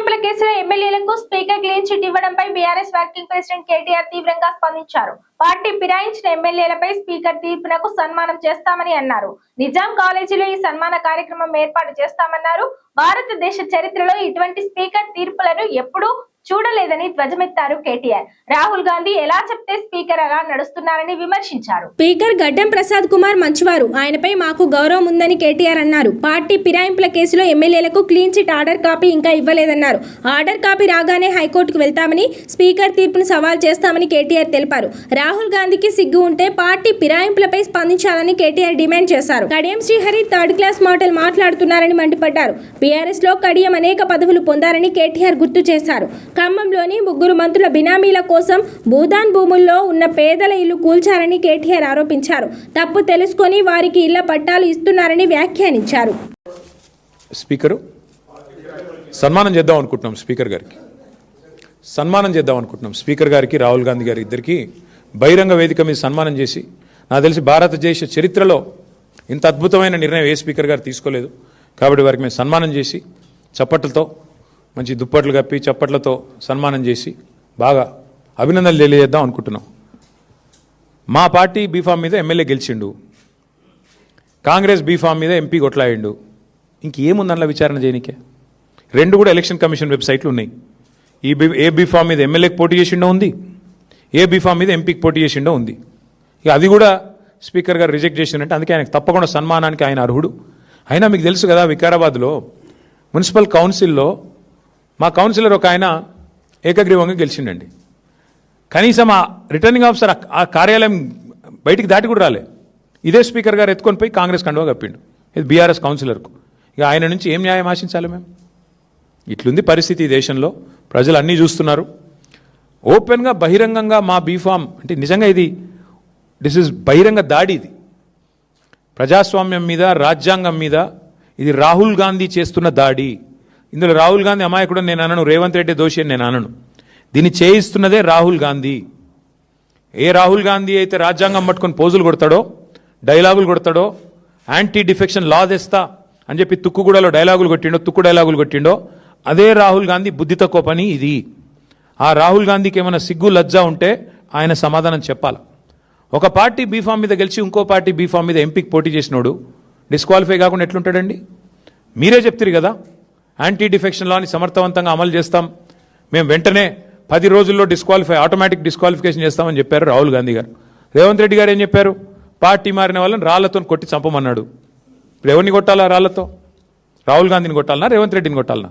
ఫిరాయింపుల కేసులో ఎమ్మెల్యేలకు స్పీకర్ క్లీన్ చిట్ ఇవ్వడంపై బీఆర్ఎస్ వర్కింగ్ ప్రెసిడెంట్ కేటీఆర్ తీవ్రంగా స్పందించారు. పార్టీ ఫిరాయించిన ఎమ్మెల్యేలపై స్పీకర్ తీర్పునకు సన్మానం చేస్తామని అన్నారు. నిజాం కాలేజీలో ఈ సన్మాన కార్యక్రమం ఏర్పాటు చేస్తామన్నారు. భారతదేశ చరిత్రలో ఇటువంటి స్పీకర్ తీర్పులను ఎప్పుడూ చూడలేదని ధ్వజమెత్తారు కేటీఆర్. రాహుల్ గాంధీ ఎలా చెప్తే స్పీకర్ అలా నడుస్తున్నారని విమర్శించారు. స్పీకర్ గడ్డం ప్రసాద్ కుమార్ మంచివారు, ఆయనపై మాకు గౌరవం ఉందని కేటీఆర్ అన్నారు. పార్టీ ఫిరాయింపుల కేసులో ఎమ్మెల్యేలకు క్లీన్ చిట్ ఆర్డర్ కాపీ ఇంకా ఇవ్వలేదన్నారు. ఆర్డర్ కాపీ రాగానే హైకోర్టుకు వెళ్తామని, స్పీకర్ తీర్పును సవాల్ చేస్తామని కేటీఆర్ తెలిపారు. రాహుల్ గాంధీకి సిగ్గు ఉంటే పార్టీ ఫిరాయింపులపై స్పందించాలని కేటీఆర్ డిమాండ్ చేశారు. కడియం శ్రీహరి థర్డ్ క్లాస్ మాటలు మాట్లాడుతున్నారని మండిపడ్డారు. బీఆర్ఎస్ లో కడియం అనేక పదవులు పొందారని కేటీఆర్ గుర్తు చేశారు. ఖమ్మంలోని 3 మంత్రుల బినామీల కోసం భూదాన్ భూముల్లో ఉన్న పేదల ఇల్లు కూల్చారని కేటీఆర్ ఆరోపించారు. తప్పు తెలుసుకొని వారికి ఇళ్ల పట్టాలు ఇస్తున్నారని వ్యాఖ్యానించారు. స్పీకరు సన్మానం చేద్దాం అనుకుంటున్నాం. స్పీకర్ గారికి రాహుల్ గాంధీ గారి ఇద్దరికి బహిరంగ వేదిక మీద సన్మానం చేసి, నాకు తెలిసి భారతదేశ చరిత్రలో ఇంత అద్భుతమైన నిర్ణయం ఏ స్పీకర్ గారు తీసుకోలేదు. కాబట్టి వారికి మేము సన్మానం చేసి చప్పట్లతో, మంచి దుప్పట్లు కప్పి చప్పట్లతో సన్మానం చేసి బాగా అభినందనలు తెలియజేద్దాం అనుకుంటున్నాం. మా పార్టీ బీఫామ్ మీద ఎమ్మెల్యే గెలిచిండు, కాంగ్రెస్ బీఫామ్ మీద ఎంపీ కొట్లాడిండు. ఇంకేముంది అందులో విచారణ చేయనికే? 2 కూడా ఎలక్షన్ కమిషన్ వెబ్సైట్లు ఉన్నాయి. ఏ బీఫామ్ మీద ఎమ్మెల్యేకి పోటీ చేసిండో ఉంది, ఏ బీఫామ్ మీద ఎంపీకి పోటీ చేసిండో ఉంది. ఇక అది కూడా స్పీకర్ గారు రిజెక్ట్ చేసిందంటే అందుకే ఆయనకు తప్పకుండా సన్మానానికి ఆయన అర్హుడు. అయినా మీకు తెలుసు కదా, వికారాబాద్లో మున్సిపల్ కౌన్సిల్లో మా కౌన్సిలర్ ఒక ఆయన ఏకగ్రీవంగా గెలిచిండండి. కనీసం ఆ రిటర్నింగ్ ఆఫీసర్ ఆ కార్యాలయం బయటికి దాటి కూడా రాలే. ఇదే స్పీకర్ గారు ఎత్తుకొని పోయి కాంగ్రెస్ కండువా కప్పిండు. ఇది బీఆర్ఎస్ కౌన్సిలర్కు. ఇక ఆయన నుంచి ఏం న్యాయం ఆశించాలి మేము? ఇట్లుంది పరిస్థితి ఈ దేశంలో. ప్రజలు అన్నీ చూస్తున్నారు. ఓపెన్గా బహిరంగంగా మా బీఫామ్ అంటే నిజంగా దిస్ ఇస్ బహిరంగ దాడి. ఇది ప్రజాస్వామ్యం మీద, రాజ్యాంగం మీద ఇది రాహుల్ గాంధీ చేస్తున్న దాడి. ఇందులో రాహుల్ గాంధీ అమాయకుడు నేను అనను, రేవంత్ రెడ్డి దోషి అని నేను అనను. దీన్ని చేయిస్తున్నదే రాహుల్ గాంధీ. ఏ రాహుల్ గాంధీ అయితే రాజ్యాంగం పట్టుకొని పోజులు కొడతాడో, డైలాగులు కొడతాడో, యాంటీ డిఫెక్షన్ లా తెస్తా అని చెప్పి తుక్కుగూడలో తుక్కు డైలాగులు కొట్టిండో అదే రాహుల్ గాంధీ బుద్ధి తక్కువ పని ఇది. ఆ రాహుల్ గాంధీకి ఏమైనా సిగ్గు లజ్జ ఉంటే ఆయన సమాధానం చెప్పాలి. ఒక పార్టీ బీఫామ్ మీద గెలిచి ఇంకో పార్టీ బీఫామ్ మీద ఎంపీకి పోటీ చేసినోడు డిస్క్వాలిఫై కాకుండా ఎట్లుంటాడండి? మీరే చెప్తారు కదా, యాంటీ డిఫెక్షన్ లాని సమర్థవంతంగా అమలు చేస్తాం, మేము వెంటనే 10 రోజుల్లో ఆటోమేటిక్ డిస్క్వాలిఫికేషన్ చేస్తామని చెప్పారు రాహుల్ గాంధీ గారు. రేవంత్ రెడ్డి గారు ఏం చెప్పారు? పార్టీ మారిన వాళ్ళని రాళ్లతో కొట్టి చంపమన్నాడు. ఇప్పుడు ఎవరిని కొట్టాలా రాళ్లతో? రాహుల్ గాంధీని కొట్టాలనా, రేవంత్ రెడ్డిని కొట్టాలనా?